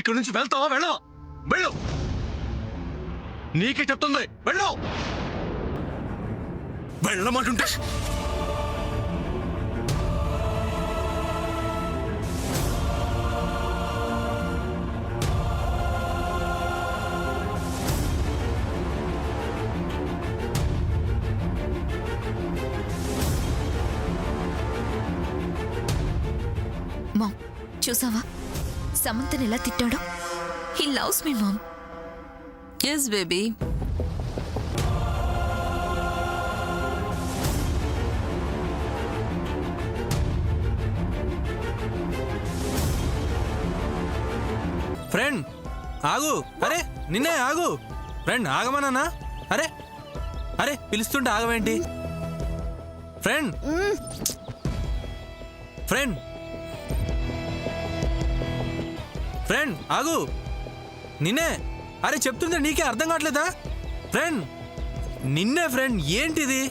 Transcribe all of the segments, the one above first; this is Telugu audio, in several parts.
ఇక్కడి నుంచి వెళ్తావా? వెళ్ళు. నీకే చెప్తుంది, వెళ్ళు. వెళ్ళమంటుంటే మామ్, చూసావా సమంతని ఎలా తిట్టాడో? He loves me mom. Yes baby. Friend ఆగు. అరే నిన్నే ఆగు. ఫ్రెండ్ ఆగమన్నా. అరే అరే పిలుస్తుంటే ఆగవేంటి? ఫ్రెండ్ ఫ్రెండ్ ఫ్రెండ్ ఆగు. నిన్నే. అరే చెప్తుంటే నీకే అర్థం కావట్లేదా? ఫ్రెండ్ నిన్నే. ఫ్రెండ్ ఏంటిది?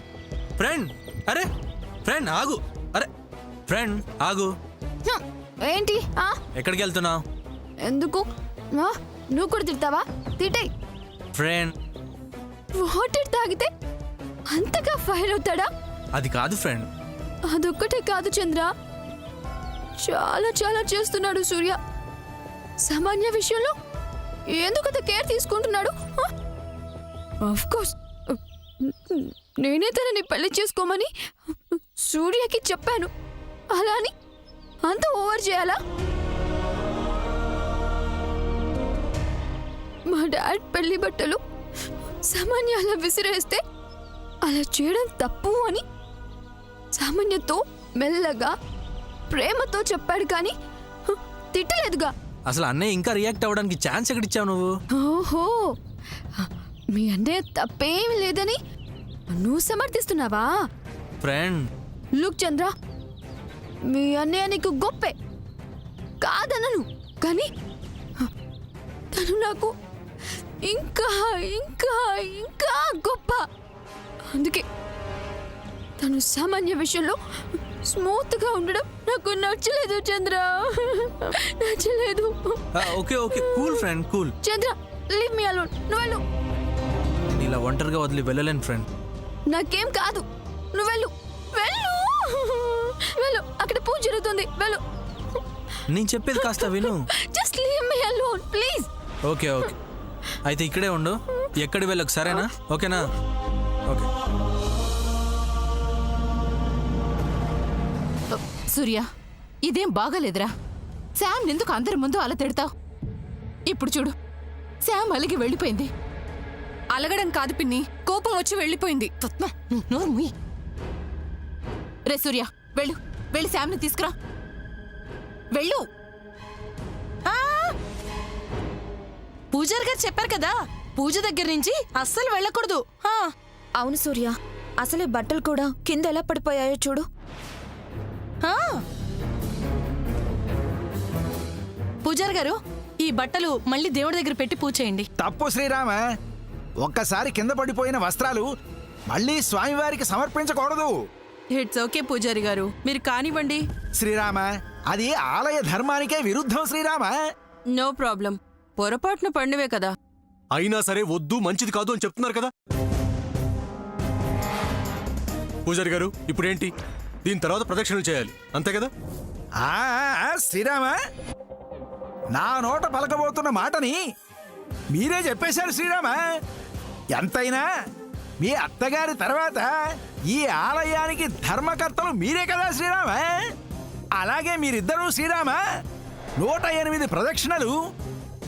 ఫ్రెండ్ అరే ఫ్రెండ్ ఆగు. అరే ఫ్రెండ్ ఆగు. ఏంటి? ఎక్కడికి వెళ్తున్నావు? ఎందుకు? నువ్వు కూడా తిడతావా? తిట్టాయి. ఫ్రెండ్ వాటర్ తాగితే అంతగా ఫైర్ అవుతాడా? అది కాదు ఫ్రెండ్. అదొక్కటే కాదు చంద్ర, చాలా చాలా చేస్తున్నాడు సూర్య. సామాన్య విషయంలో ఎందుకంత కేర్ తీసుకుంటున్నాడు? ఆఫ్ కోర్స్ నేనే తనని పెళ్లి చేసుకోమని సూర్యకి చెప్పాను. అలా అని అంత ఓవర్ చేయాలా? మా డాడ్ పెళ్లి బట్టలు సామాన్య అలా విసిరేస్తే అలా చేయడం తప్పు అని సామాన్యతో మెల్లగా ప్రేమతో చెప్పాడు, కానీ తిట్టలేదుగా. అసలు అన్నయ్య ఇంకా రియాక్ట్ అవ్వడానికి ఛాన్స్ ఎక్కడిచ్చావు నువ్వు? ఓహో, మీ అన్నయ్య తప్పేమి లేదని నువ్వు సమర్థిస్తున్నావా? ఫ్రెండ్ లుక్ చంద్ర, మీ అన్నయ్య నీకు గొప్పే కాదనను, కానీ తను నాకు ఇంకా ఇంకా ఇంకా గొప్ప. అందుకే తను సామాన్య విషయంలో స్మూత్ గా ఉండడం నాకు నచ్చలేదు చంద్ర, నచ్చలేదు. Okay okay cool friend cool. Chandra leave me alone. నువ్వు వెళ్ళు. నేను ఇలా ఒంటరిగా వదిలి వెళ్ళలేను ఫ్రెండ్. నాకేం కాదు, నువ్వు వెళ్ళు. వెళ్ళు వెళ్ళు, అక్కడ పూజ జరుగుతుంది, వెళ్ళు. నేను చెప్పేది కాస్త విను. Just leave me alone please. Okay okay అయితే ఇక్కడే ఉండు, ఎక్కడి వెళ్ళకు, సరేనా? ఓకేనా? ఓకే. సూర్య, ఇదేం బాగాలేదురా. శామ్ ఎందుకు అందరి ముందు అలా తిడతావు? ఇప్పుడు చూడు, శామ్ అలిగి వెళ్ళిపోయింది. అలగడం కాదు పిన్ని, కోపం వచ్చి వెళ్ళిపోయింది. నోరు మూయి. రే సూర్య, వెళ్ళు, వెళ్ళి శామ్ని తీసుకురా, వెళ్ళు. పూజారి గారు చెప్పారు కదా, పూజ దగ్గర నుంచి అస్సలు వెళ్ళకూడదు. అవును సూర్య, అసలే బట్టలు కూడా కింద ఎలా పడిపోయాయో చూడు. పూజారి గారు, ఈ బట్టలు మళ్ళీ దేవుడి దగ్గర పెట్టి పూజ చేయండి. తప్పు శ్రీరామ. ఒక్కసారి కింద పడిపోయిన వస్త్రాలు మళ్ళీ స్వామివారికి సమర్పించకూడదు. ఇట్స్ ఓకే పూజారి గారు, మీరు కానివ్వండి. శ్రీరామ, అది ఆలయ ధర్మానికే విరుద్ధం శ్రీరామ. నో ప్రాబ్లం, పొరపాటున పండువే కదా. అయినా సరే వద్దు, మంచిది కాదు అని చెప్తున్నారు కదా పూజారి గారు. ఇప్పుడేంటి? దీని తర్వాత ప్రదక్షిణలు చేయాలి, అంతే కదా? శ్రీరామ, నా నోట పలకబోతున్న మాటని మీరే చెప్పేశారు శ్రీరామ. ఎంతైనా మీ అత్తగారి తర్వాత ఈ ఆలయానికి ధర్మకర్తలు మీరే కదా శ్రీరామ. అలాగే మీరిద్దరూ శ్రీరామ 108 ప్రదక్షిణలు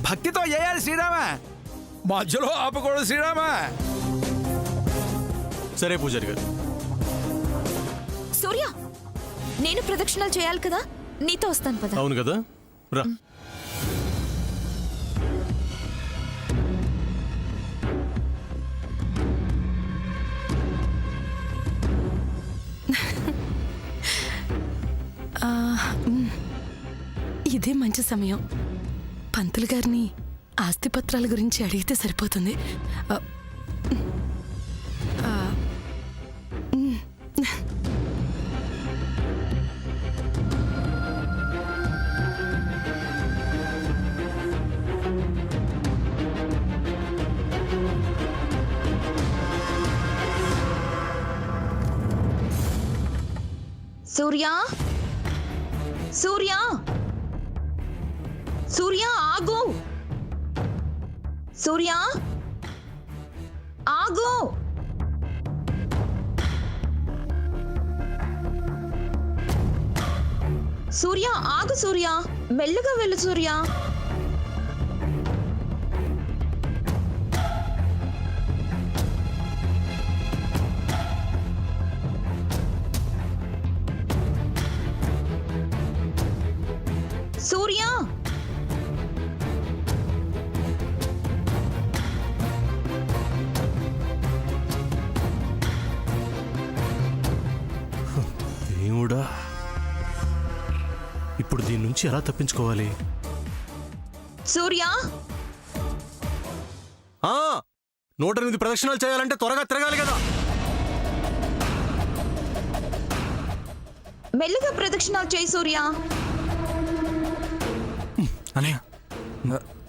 భక్తితో చేయాలి శ్రీరామ. మధ్యలో ఆపకూడదు శ్రీరామ. సరే పూజారి గారు. సూర్య, నేను ప్రదక్షిణలు చేయాలి కదా, నీతో వస్తాను పద. అవును కదా, రా. ఇదే మంచి సమయం. పంతులు గారిని ఆస్తిపత్రాల గురించి అడిగితే సరిపోతుంది. సూర్య సూర్య సూర్య ఆగు సూర్య ఆగు సూర్య ఆగు సూర్య మెల్లగా వెళ్ళు సూర్య సూర్య దేవుడా, ఇప్పుడు దీని నుంచి ఎలా తప్పించుకోవాలి? సూర్య 108 ప్రదక్షిణాలు చేయాలంటే త్వరగా తిరగాలి కదా. మెల్లగా ప్రదక్షిణాలు చేయి సూర్య అనయ్య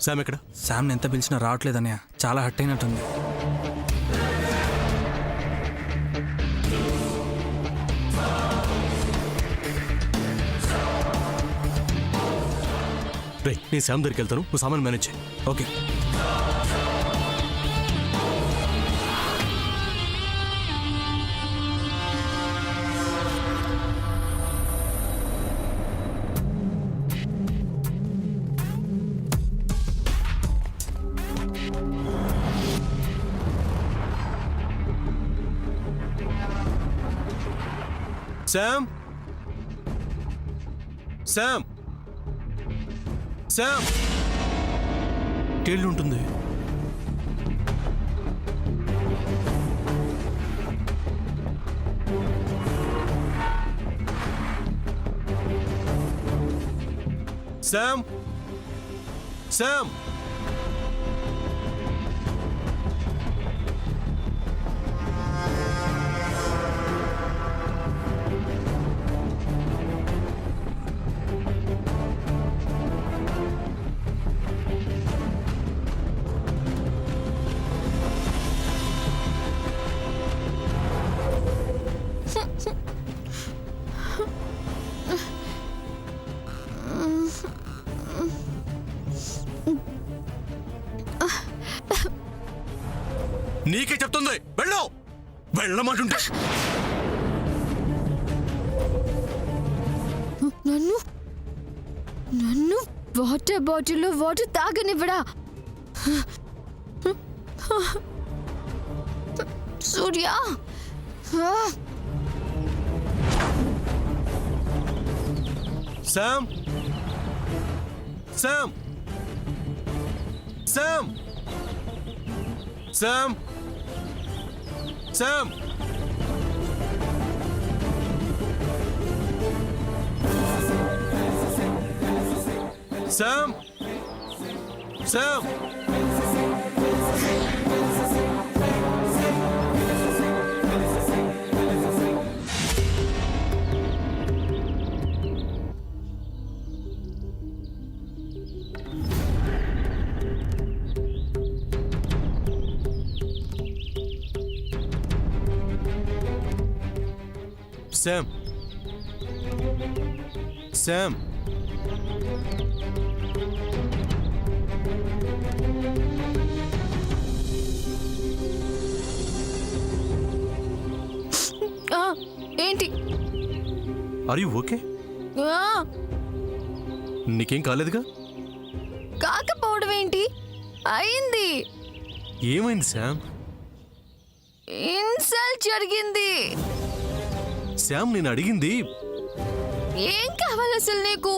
శామ్ ఎక్కడ? శామ్ని ఎంత పిలిచినా రావట్లేదు అనయ్య, చాలా హట్ అయినట్టుంది. రే, నేను శామ్ దగ్గరికి వెళ్తాను, నువ్వు సామాన్ మేనేజ్ చేయి. ఓకే. శామ్, శామ్, శామ్, కేళ్ళు ఉంటుంది. శామ్, శామ్, నీకే చెప్తుంది, వెళ్ళు. వెళ్ళమంటుంటే నన్ను వాటర్ బాటిల్లో వాటర్ తాగనివ్వడా? Surya Sam, Sam, Sam, Sam, Sam, Sam, Sam, Sam, Sam, ఏంటి? Are you okay? నీకేం కాలేదుగా? కాకపోవడం ఏంటి? అయింది. ఏమైంది శామ్? ఇన్సల్ట్ జరిగింది. శామ్, నేను అడిగింది ఏం కావాలి అసలు నీకు?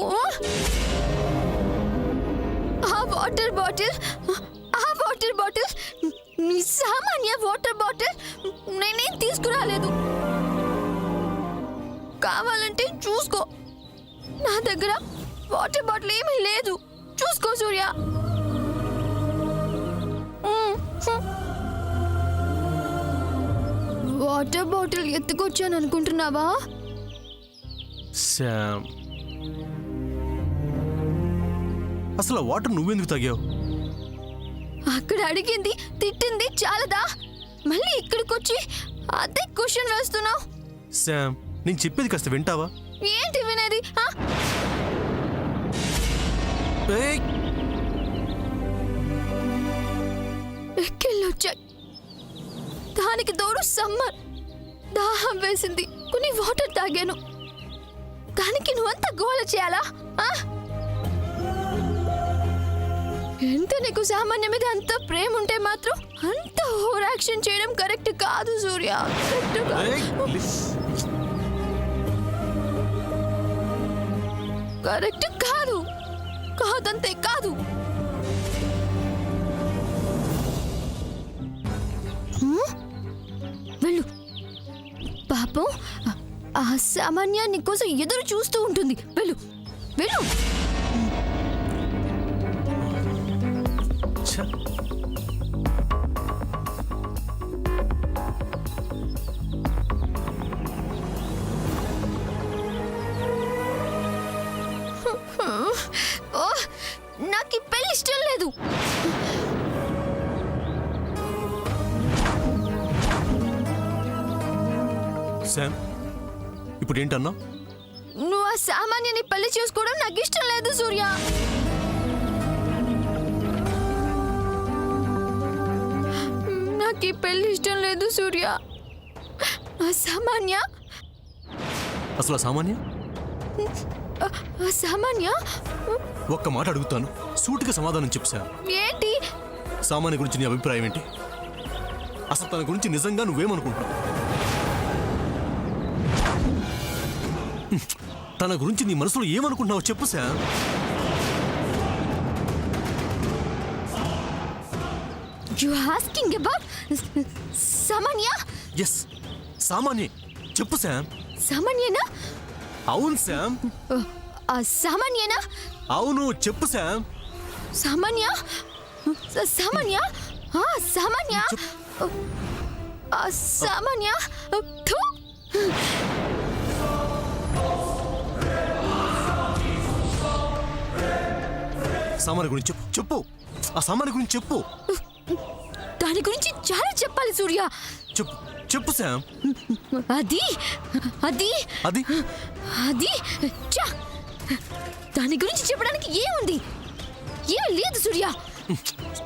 ఆ వాటర్ బాటిల్ నీ సామాన్య వాటర్ బాటిల్ నేనేం తీసుకురాలేదు. కావాలంటే చూసుకో, నా దగ్గర వాటర్ బాటిల్ ఏమీ లేదు. చూసుకో సూర్య. వాటర్ బాటిల్ ఎత్తుకొచ్చాను అనుకుంటున్నావా? శామ్, అసలు వాటర్ నువ్వెందుకు తాగావు? అక్కడ అడిగింది తిట్టింది చాలదా? మళ్ళీ ఇక్కడికొచ్చి అదే క్వశ్చన్ వేస్తున్నావు. శామ్, నేను చెప్పేది కాస్త వింటావా? ఏంటి వినేది ఆ? ఏయ్! ఎక్కిళ్ళొచ్చాయి. దానికి తోడు సమ్మర్. దాహం వేసింది, కొన్ని వాటర్ తాగాను. దానికి నువ్వంత గోల చేయాలా? ఆ? ఎంత నీకు సామాన్యం మీద అంత ప్రేమ ఉంటే మాత్రం అంత ఓవర్ యాక్షన్ చేయడం కరెక్ట్ కాదు సూర్య. కరెక్ట్ కాదు. ఏయ్! కరెక్ట్ కాదు. కాదంతే కాదు. వెళ్ళు. పాపం ఆ సామాన్య నీకోసం ఎదురు చూస్తూ ఉంటుంది. వెళ్ళు వెళ్ళు. ఛ! ఓ, నాకు ఈ పెళ్లి ఇష్టం లేదు. శామ్, ఇప్పుడు ఏంటన్నా? నువ్వు ఆ సామాన్యని పెళ్లి చేసుకోవడం నాకు ఇష్టం లేదు సూర్య. నాకు ఈ పెళ్లి ఇష్టం లేదు సూర్య. ఆ సామాన్య అసలు ఆ సామాన్య ఆ సామాన్య ఒక్క మాట అడుగుతాను, సూటిగా సమాధానం చెప్పు శామ్. ఏంటి? సామాన్య గురించి నీ అభిప్రాయం ఏంటి? అసలు తన గురించి నిజంగా నువ్వేమనుకుంటున్నావు? తన గురించి నీ మనసులో ఏమనుకుంటున్నావు చెప్పు శామ్. యు ఆస్కింగ్ అబౌట్ సామాన్య? ఎస్, సామాన్య. చెప్పు శామ్. సామాన్యనా? అవును శామ్. ఆ సామాన్యనా? అవును, చెప్పు శామ్. సామాన్య? సామాన్య? ఆ సామాన్య? ఆ సామాన్య? థు! సామాన్య గురించి చెప్పు. చెప్పు, ఆ సామాన్య గురించి చెప్పు. దాని గురించి చాలా చెప్పాలి సూర్య. చెప్పు చెప్పు శామ్. అది అది అది అది ఛ! దాని గురించి చెప్పడానికి ఏముంది? ఏం లేదు సూర్య.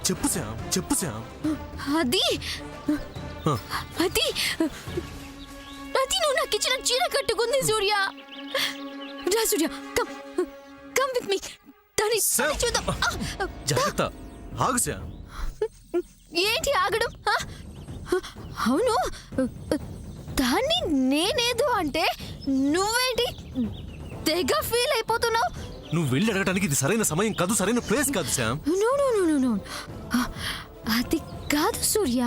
చెప్పు శామ్. చెప్పు శామ్. అది హ. అది అది నువ్వు నాకు ఇచ్చిన చీర కట్టుకుంది సూర్య. రా సూర్య, కమ్ కమ్ విత్ మీ. దాని Sam. చూద్దాం. జాగ్రత్త, ఆగు శామ్. ఏంటి ఆగడం? ఆ? అవును, దాన్ని నేనేదో అంటే నువ్వేంటి తెగ ఫీల్ అయిపోతున్నావు? నువ్వు వెళ్ళి అడగడానికి ఇది సరైన సమయం కాదు, సరైన ప్లేస్ కాదు Sam. No no no no no. అది కాదు సూర్య,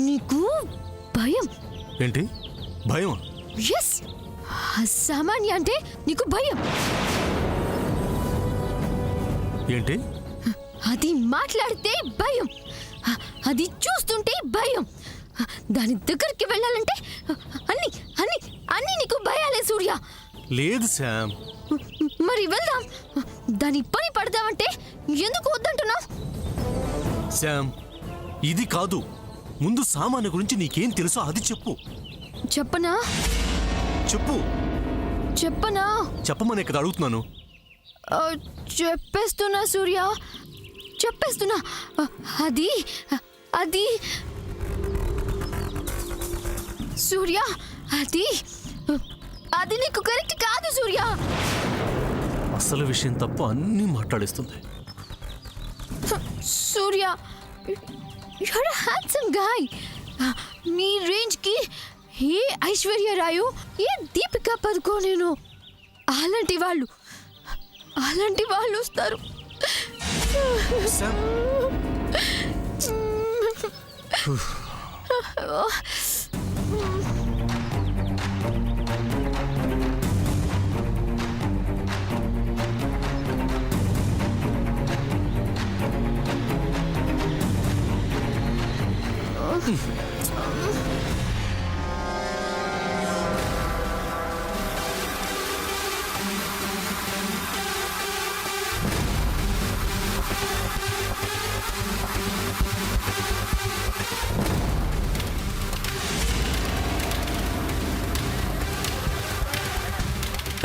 నీకు భయం. ఏంటి భయం? ఎస్, సామాన్య అంటే నీకు భయం. ఏంటి? అది మాట్లాడితే భయం, అది చూస్తుంటే భయం, దాని దగ్గరికి వెళ్ళాలంటే అన్ని అన్ని అన్ని నీకు భయాలే సూర్య. లేదు శామ్. మరి వెళ్దాం. దాని పని పడదామంటే ఎందుకు వద్దంటున్నావు? శామ్, ఇది కాదు. ముందు సామాన్య గురించి నీకేం తెలుసో అది చెప్పు. చెప్పనా? చెప్పు. చెప్పనా? చెప్పమనే కదా అడుగుతున్నాను. చెప్పేస్తున్నా సూర్య, చెప్పేస్తున్నా. అది అది సూర్య, అది అది నీకు కరెక్ట్ కాదు సూర్య. అసలు విషయం తప్ప అన్నీ మాట్లాడేస్తుంది. సూర్య, you're a handsome guy. Me range కి ఏ ఐశ్వర్య రాయు, ఏ దీపికా పదుకోనేను అలాంటి వాళ్ళు వస్తారు. శామ్,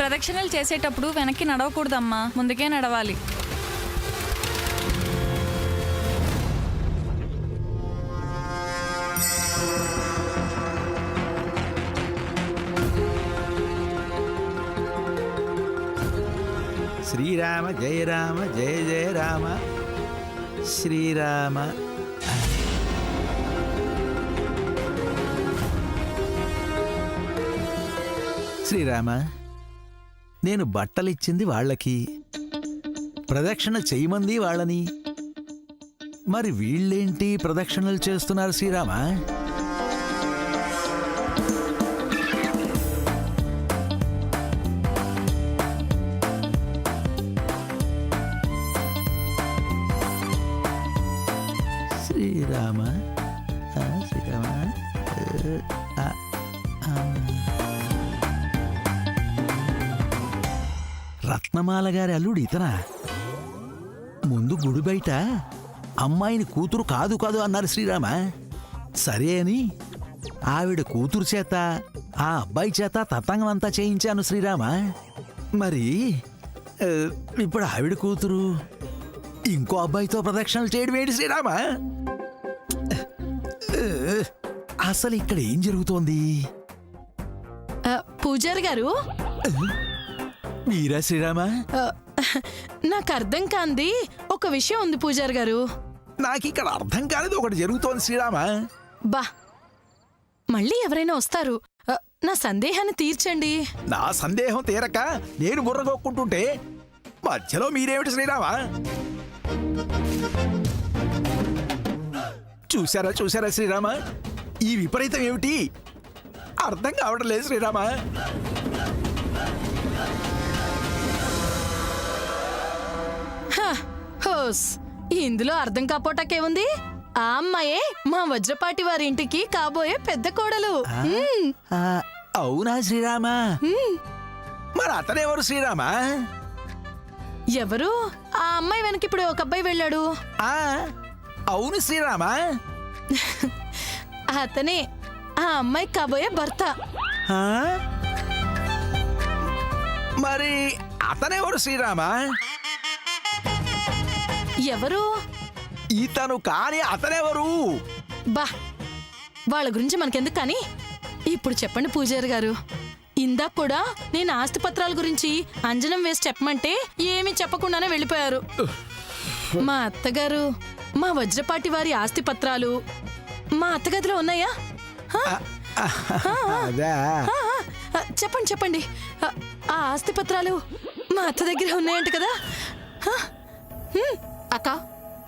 ప్రదక్షిణలు చేసేటప్పుడు వెనక్కి నడవకూడదమ్మా, ముందుకే నడవాలి. శ్రీరామ జయ రామ జయ జయ రామ శ్రీరామ. శ్రీరామ, నేను బట్టలిచ్చింది వాళ్ళకి, ప్రదక్షిణ చేయమంది వాళ్ళని, మరి వీళ్ళేంటి ప్రదక్షిణలు చేస్తున్నారు శ్రీరామ? శ్రీరామ శ్రీరామ. రత్నమాల గారి అల్లుడు ఇతనా? ముందు గుడి బయట అమ్మాయిని కూతురు కాదు కాదు అన్నారు శ్రీరామ. సరే అని ఆవిడ కూతురు చేత ఆ అబ్బాయి చేత తతంగం అంతా చేయించాను శ్రీరామ. మరి ఇప్పుడు ఆవిడ కూతురు ఇంకో అబ్బాయితో ప్రదక్షిణలు చేయడం ఏంటి శ్రీరామ? అసలు ఇక్కడ ఏం జరుగుతోంది? పూజారి గారు, మీరా శ్రీరామ? నాకు అర్థం కాంది ఒక విషయం ఉంది పూజారి గారు. నాకు ఇక్కడ అర్థం కాలేదు ఒకటి జరుగుతోంది శ్రీరామ. బా, మళ్ళీ ఎవరైనా వస్తారు, నా సందేహాన్ని తీర్చండి. నా సందేహం తీరక నేను బుర్రగొక్కుంటుంటే మధ్యలో మీరేమిటి శ్రీరామ? చూసారా చూసారా శ్రీరామ, ఈ విపరీతం ఏమిటి అర్థం కావడం లేదు శ్రీరామ. హోస్, ఇందులో అర్థం కాపోటాకే ఉంది. ఆ అమ్మాయే మా వజ్రపాటి వారి ఇంటికి కాబోయే పెద్ద కోడలు. అవునా శ్రీరామ? మరి అతనెవరు శ్రీరామ? ఎవరు? ఆ అమ్మాయి వెనక ఇప్పుడు ఒక అబ్బాయి వెళ్ళాడు. అవును శ్రీరామ. అతనే ఆ అమ్మాయి కాబోయే భర్త. మరి అతనెవరు శ్రీరామ? ఎవరు? ఇతను కాని అతనెవరు? బా, వాళ్ళ గురించి మనకెందుకు కానీ ఇప్పుడు చెప్పండి పూజారి గారు. ఇందాక కూడా నేను ఆస్తిపత్రాల గురించి అంజనం వేసి చెప్పమంటే ఏమీ చెప్పకుండానే వెళ్ళిపోయారు. మా అత్తగారు మా వజ్రపాటి వారి ఆస్తిపత్రాలు మా అత్తగదిలో ఉన్నాయా? చెప్పండి చెప్పండి, ఆ ఆస్తిపత్రాలు మా అత్త దగ్గర ఉన్నాయంట కదా? అక్క,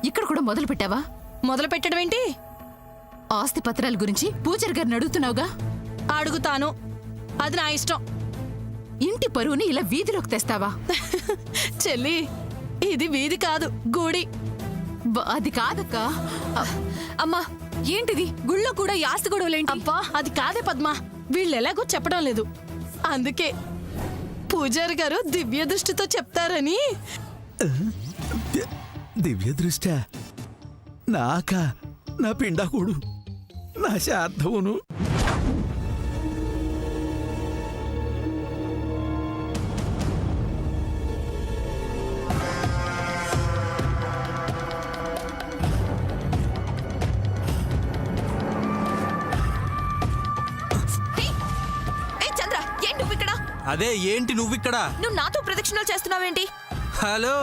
ఇక్కడ కూడా మొదలు పెట్టావా? మొదలు పెట్టడం ఏంటి? ఆస్తి పత్రాల గురించి పూజారి గారిని అడుగుతున్నావుగా? అడుగుతాను, అది నా ఇష్టం. ఇంటి పరువుని ఇలా వీధిలోకి తెస్తావా? చెల్లి, ఇది వీధి కాదు, గుడి. అది కాదక్క. అమ్మా, ఏంటిది? గుళ్ళో కూడా ఈ ఆస్తి గొడవలేంటి? అబ్బా, అది కాదే పద్మ, వీళ్ళెలాగో చెప్పడం లేదు. అందుకే పూజారి గారు దివ్య దృష్టితో చెప్తారని. దివ్య దృష్ట నాకా? నా పిండాకుడు, నా శార్థవును. చంద్ర, ఏంటి నువ్వు ఇక్కడ? అదే ఏంటి నువ్విక్కడ? నువ్వు నాతో ప్రదక్షిణలు చేస్తున్నావేంటి? హలో,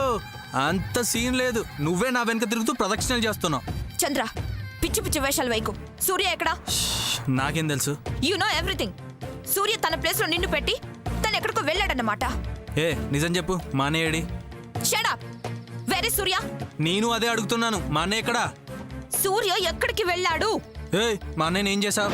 అంత సీన్ లేదు. నువ్వే నా వెనక తిరుగుతూ ప్రదక్షిణలు చేస్తున్నావు. చంద్ర, పిచ్చి పిచ్చి వేషాలు వైకు. సూర్య ఎక్కడా? నాకేం తెలుసు? You know everything. సూర్య తన ప్లేస్ లో నిన్ను పెట్టి తను ఎక్కడికో వెళ్ళాడన్నమాట. ఏ, నిజం చెప్పు, మా అన్నయ్య ఏడి? Shut up. Where is Surya? నేను అదే అడుగుతున్నాను, మా అన్నయ్య ఎక్కడా? సూర్య ఎక్కడికి వెళ్ళాడు? ఏ, మా అన్నయ్యని ఏం చేశావు?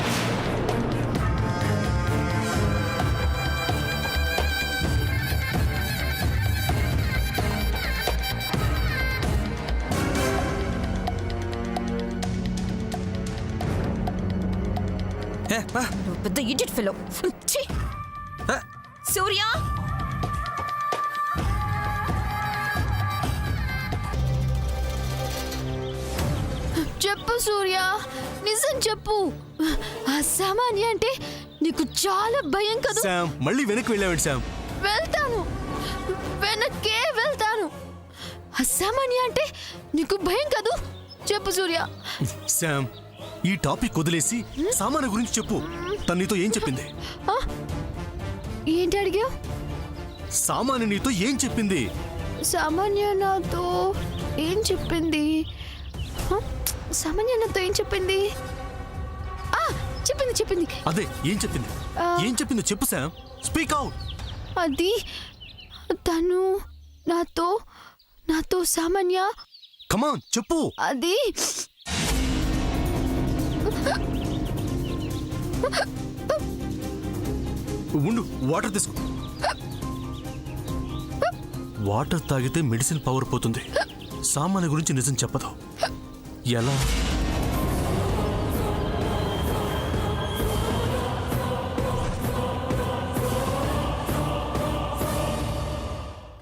నువ్వు పెద్ద ఇడియట్ ఫెలో. సూర్య, చెప్పు సూర్య, నిజం చెప్పు. ఆ సామాన్య అంటే నీకు చాలా భయం కదా? శామ్, మళ్ళీ వెనక్కి వెళ్ళావేంటి శామ్? వెళ్తాను, వెనక్కే వెళ్తాను. అసామాన్య అంటే నీకు భయం కాదు? చెప్పు సూర్య. శామ్, ఈ టాపిక్ వదిలేసి సామాన్య గురించి చెప్పు. తను నీతో ఏం చెప్పింది? ఆ? ఏంటి అడిగావు? సామాన్య నీతో ఏం చెప్పింది? సామాన్య నాతో ఏం చెప్పింది? సామాన్య నాతో ఏం చెప్పింది? చెప్పింది. అదే ఏం చెప్పింది? ఏం చెప్పిందో చెప్పు శామ్, స్పీక్ అవుట్. అది తను నాతో సామాన్య కమాన్ చెప్పు. అది ఉండు, వాటర్ తీసుకో. వాటర్ తాగితే మెడిసిన్ పవర్ పోతుంది. సామాన్య గురించి నిజం చెప్పదు. ఎలా?